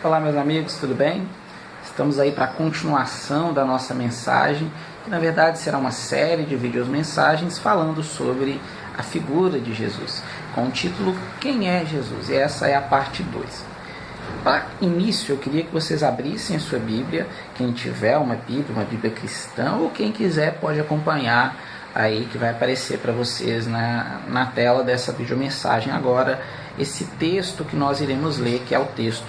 Olá, meus amigos, tudo bem? Estamos aí para a continuação da nossa mensagem, que na verdade será uma série de vídeos mensagens falando sobre a figura de Jesus, com o título Quem é Jesus? E essa é a parte 2. Para início, eu queria que vocês abrissem a sua Bíblia, quem tiver uma Bíblia cristã, ou quem quiser pode acompanhar aí, que vai aparecer para vocês na tela dessa videomensagem agora, esse texto que nós iremos ler, que é o texto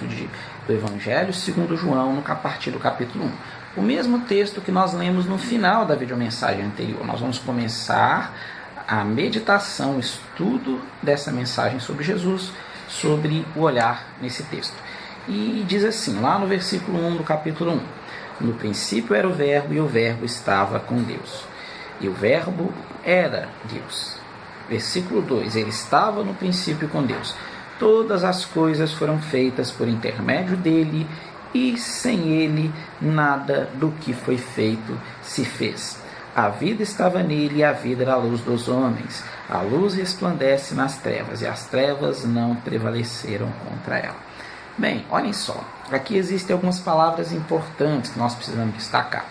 do Evangelho segundo João, a partir do capítulo 1. O mesmo texto que nós lemos no final da videomensagem anterior. Nós vamos começar a meditação, o estudo dessa mensagem sobre Jesus, sobre o olhar nesse texto. E diz assim, lá no versículo 1 do capítulo 1: No princípio era o Verbo, e o Verbo estava com Deus, e o Verbo era Deus. Versículo 2: Ele estava no princípio com Deus. Todas as coisas foram feitas por intermédio dele, e sem ele nada do que foi feito se fez. A vida estava nele, e a vida era a luz dos homens. A luz resplandece nas trevas, e as trevas não prevaleceram contra ela. Bem, olhem só, aqui existem algumas palavras importantes que nós precisamos destacar.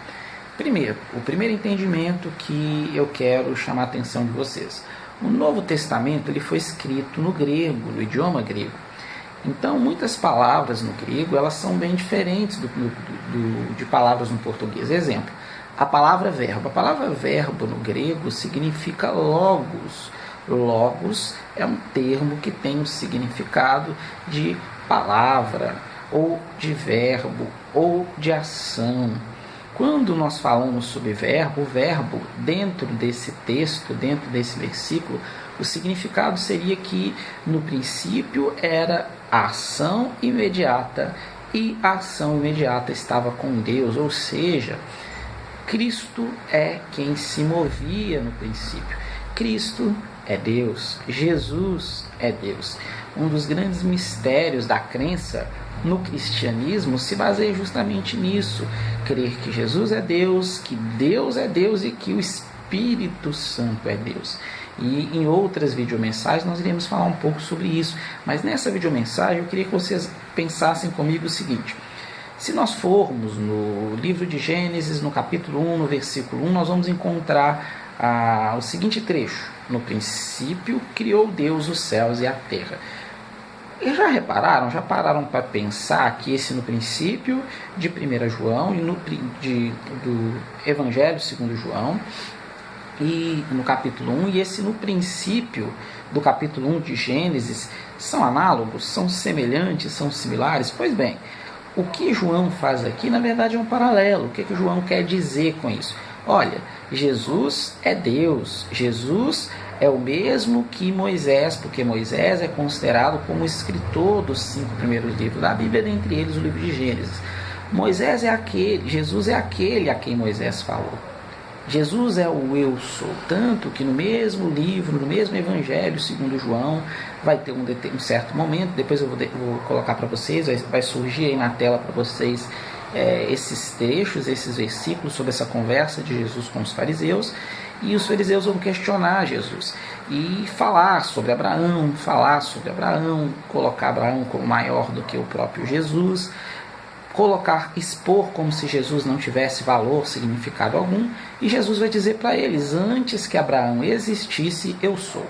Primeiro, o primeiro entendimento que eu quero chamar a atenção de vocês. O Novo Testamento ele foi escrito no grego, no idioma grego. Então, muitas palavras no grego elas são bem diferentes de palavras no português. Exemplo, a palavra verbo. A palavra verbo no grego significa logos. Logos é um termo que tem um significado de palavra, ou de verbo, ou de ação. Quando nós falamos sobre verbo, o verbo, dentro desse texto, dentro desse versículo, o significado seria que no princípio era a ação imediata, e a ação imediata estava com Deus, ou seja, Cristo é quem se movia no princípio. Cristo é Deus, Jesus é Deus. Um dos grandes mistérios da crença no cristianismo se baseia justamente nisso: crer que Jesus é Deus, que Deus é Deus e que o Espírito Santo é Deus. E em outras videomensagens nós iremos falar um pouco sobre isso, mas nessa videomensagem eu queria que vocês pensassem comigo o seguinte: se nós formos no livro de Gênesis, no capítulo 1, no versículo 1, nós vamos encontrar o seguinte trecho: No princípio criou Deus os céus e a terra. E já pararam para pensar que esse no princípio de 1 João e do Evangelho segundo João e no capítulo 1 e esse no princípio do capítulo 1 de Gênesis são análogos, são semelhantes, são similares? Pois bem, o que João faz aqui na verdade é um paralelo. O que João quer dizer com isso? Olha, Jesus é Deus, Jesus é o mesmo que Moisés, porque Moisés é considerado como o escritor dos 5 primeiros livros da Bíblia, dentre eles o livro de Gênesis. Moisés é aquele, Jesus é aquele a quem Moisés falou. Jesus é o eu sou, tanto que no mesmo livro, no mesmo Evangelho segundo João, vai ter um certo momento, depois eu vou colocar para vocês, vai surgir aí na tela para vocês esses trechos, esses versículos sobre essa conversa de Jesus com os fariseus, e os fariseus vão questionar Jesus e falar sobre Abraão, colocar Abraão como maior do que o próprio Jesus, expor como se Jesus não tivesse valor, significado algum, e Jesus vai dizer para eles: antes que Abraão existisse, eu sou.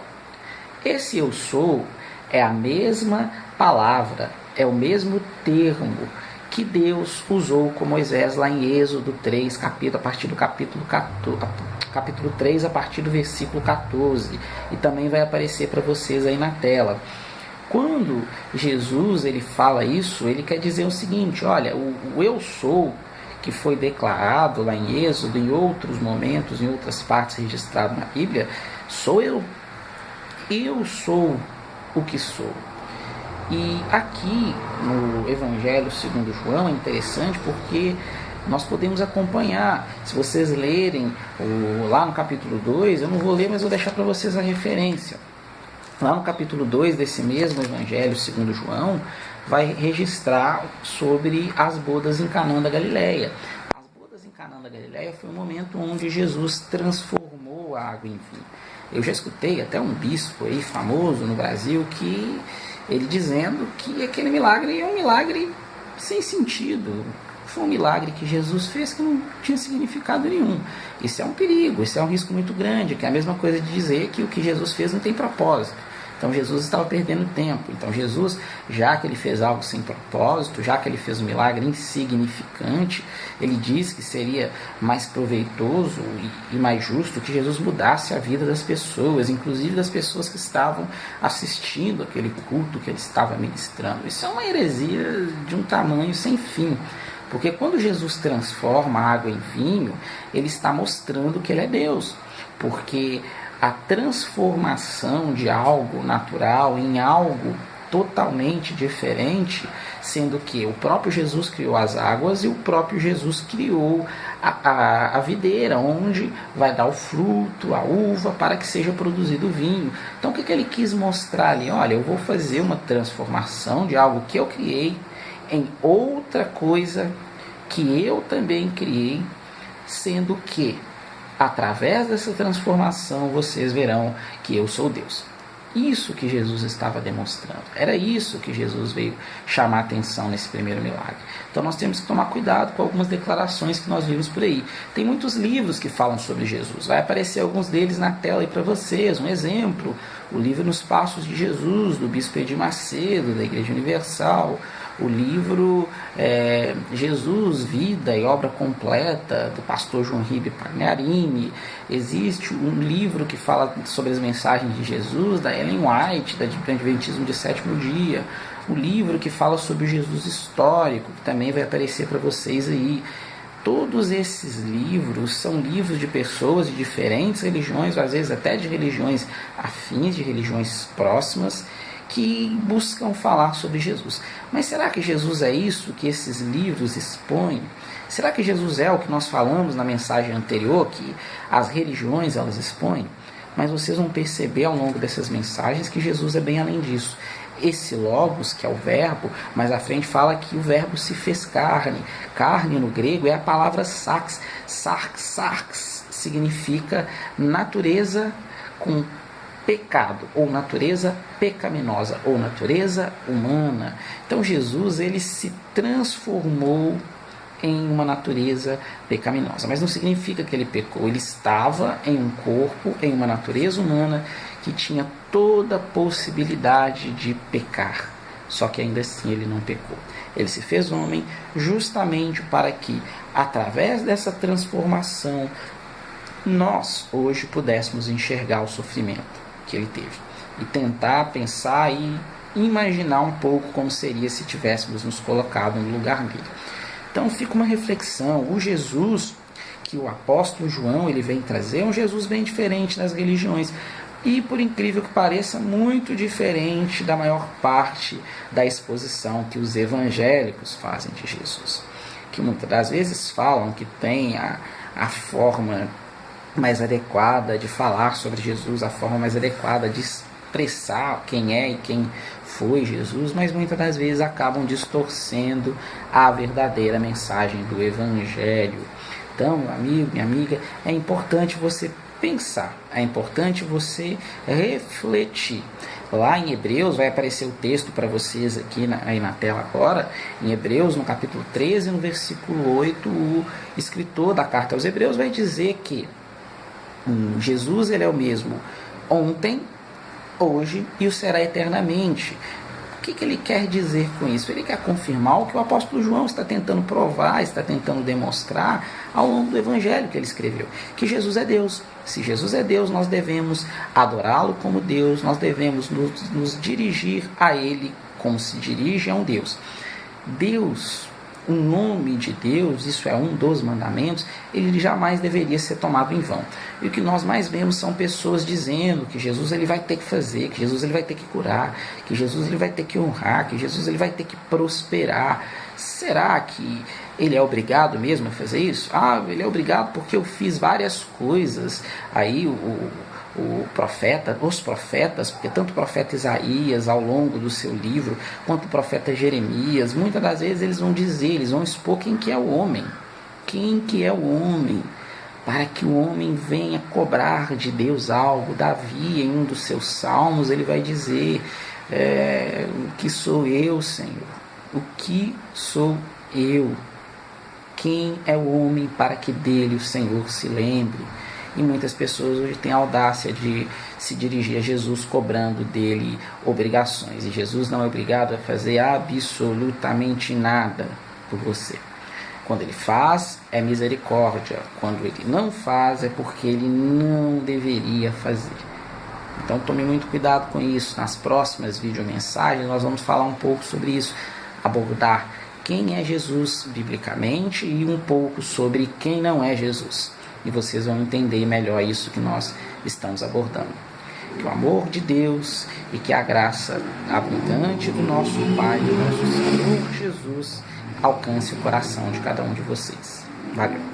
Esse eu sou é a mesma palavra, é o mesmo termo que Deus usou com Moisés lá em Êxodo 3, a partir do capítulo 3, a partir do versículo 14, e também vai aparecer para vocês aí na tela. Quando Jesus ele fala isso, ele quer dizer o seguinte: olha, o eu sou que foi declarado lá em Êxodo, em outros momentos, em outras partes registrado na Bíblia, sou eu. Eu sou o que sou. E aqui no Evangelho segundo João é interessante porque nós podemos acompanhar. Se vocês lerem lá no capítulo 2, eu não vou ler, mas vou deixar para vocês a referência. Lá no capítulo 2 desse mesmo Evangelho segundo João, vai registrar sobre as bodas em Canaã da Galileia. As bodas em Canaã da Galileia foi um momento onde Jesus transformou a água em vinho. Eu já escutei até um bispo aí famoso no Brasil, que ele dizendo que aquele milagre é um milagre sem sentido. Foi um milagre que Jesus fez que não tinha significado nenhum. Isso é um perigo, isso é um risco muito grande, que é a mesma coisa de dizer que o que Jesus fez não tem propósito. Então Jesus estava perdendo tempo. Então Jesus, já que ele fez algo sem propósito, já que ele fez um milagre insignificante, ele diz que seria mais proveitoso e mais justo que Jesus mudasse a vida das pessoas, inclusive das pessoas que estavam assistindo aquele culto que ele estava ministrando. Isso é uma heresia de um tamanho sem fim. Porque quando Jesus transforma a água em vinho, ele está mostrando que ele é Deus. Porque a transformação de algo natural em algo totalmente diferente, sendo que o próprio Jesus criou as águas e o próprio Jesus criou a videira, onde vai dar o fruto, a uva, para que seja produzido o vinho. Então o que ele quis mostrar ali? Olha, eu vou fazer uma transformação de algo que eu criei em outra coisa que eu também criei, sendo que através dessa transformação vocês verão que eu sou Deus. Isso que Jesus estava demonstrando. Era isso que Jesus veio chamar a atenção nesse primeiro milagre. Então nós temos que tomar cuidado com algumas declarações que nós vimos por aí. Tem muitos livros que falam sobre Jesus. Vai aparecer alguns deles na tela aí para vocês. Um exemplo, o livro Nos Passos de Jesus, do Bispo Edir Macedo, da Igreja Universal. O livro Jesus, Vida e Obra Completa, do pastor João Ribe Pagliarini. Existe um livro que fala sobre as mensagens de Jesus, da Ellen White, da Adventismo de Sétimo Dia. Um livro que fala sobre o Jesus histórico, que também vai aparecer para vocês aí. Todos esses livros são livros de pessoas de diferentes religiões, às vezes até de religiões afins, de religiões próximas, que buscam falar sobre Jesus. Mas será que Jesus é isso que esses livros expõem? Será que Jesus é o que nós falamos na mensagem anterior, que as religiões elas expõem? Mas vocês vão perceber ao longo dessas mensagens que Jesus é bem além disso. Esse logos, que é o verbo, mais à frente fala que o verbo se fez carne. Carne no grego é a palavra sarx. Sarx significa natureza com pecado, ou natureza pecaminosa, ou natureza humana. Então Jesus ele se transformou em uma natureza pecaminosa, mas não significa que ele pecou. Ele estava em um corpo, em uma natureza humana que tinha toda a possibilidade de pecar, só que ainda assim ele não pecou. Ele se fez homem justamente para que, através dessa transformação, nós hoje pudéssemos enxergar o sofrimento que ele teve e tentar pensar e imaginar um pouco como seria se tivéssemos nos colocado no lugar dele. Então fica uma reflexão. O Jesus que o apóstolo João ele vem trazer é um Jesus bem diferente das religiões e, por incrível que pareça, muito diferente da maior parte da exposição que os evangélicos fazem de Jesus, que muitas das vezes falam que tem a forma mais adequada de falar sobre Jesus, a forma mais adequada de expressar quem é e quem foi Jesus, mas muitas das vezes acabam distorcendo a verdadeira mensagem do Evangelho. Então, meu amigo, minha amiga, é importante você pensar, é importante você refletir. Lá em Hebreus, vai aparecer o texto para vocês aqui aí na tela agora, em Hebreus, no capítulo 13, no versículo 8, o escritor da carta aos Hebreus vai dizer que Jesus ele é o mesmo ontem, hoje e o será eternamente. O que ele quer dizer com isso? Ele quer confirmar o que o apóstolo João está tentando provar, está tentando demonstrar ao longo do evangelho que ele escreveu, que Jesus é Deus. Se Jesus é Deus, nós devemos adorá-lo como Deus, nós devemos nos dirigir a ele como se dirige a um Deus. Deus, o nome de Deus, isso é um dos mandamentos, ele jamais deveria ser tomado em vão. E o que nós mais vemos são pessoas dizendo que Jesus ele vai ter que fazer, que Jesus ele vai ter que curar, que Jesus ele vai ter que honrar, que Jesus ele vai ter que prosperar. Será que ele é obrigado mesmo a fazer isso? Ele é obrigado porque eu fiz várias coisas. Aí os profetas, porque tanto o profeta Isaías ao longo do seu livro, quanto o profeta Jeremias, muitas das vezes eles vão dizer, eles vão expor quem que é o homem. Quem que é o homem? Para que o homem venha cobrar de Deus algo. Davi, em um dos seus salmos, ele vai dizer, que sou eu, Senhor. O que sou eu? Quem é o homem para que dele o Senhor se lembre? E muitas pessoas hoje têm a audácia de se dirigir a Jesus cobrando dele obrigações. E Jesus não é obrigado a fazer absolutamente nada por você. Quando ele faz, é misericórdia. Quando ele não faz, é porque ele não deveria fazer. Então tome muito cuidado com isso. Nas próximas videomensagens nós vamos falar um pouco sobre isso, abordar quem é Jesus biblicamente e um pouco sobre quem não é Jesus. E vocês vão entender melhor isso que nós estamos abordando. Que o amor de Deus e que a graça abundante do nosso Pai, do nosso Senhor Jesus, alcance o coração de cada um de vocês. Valeu!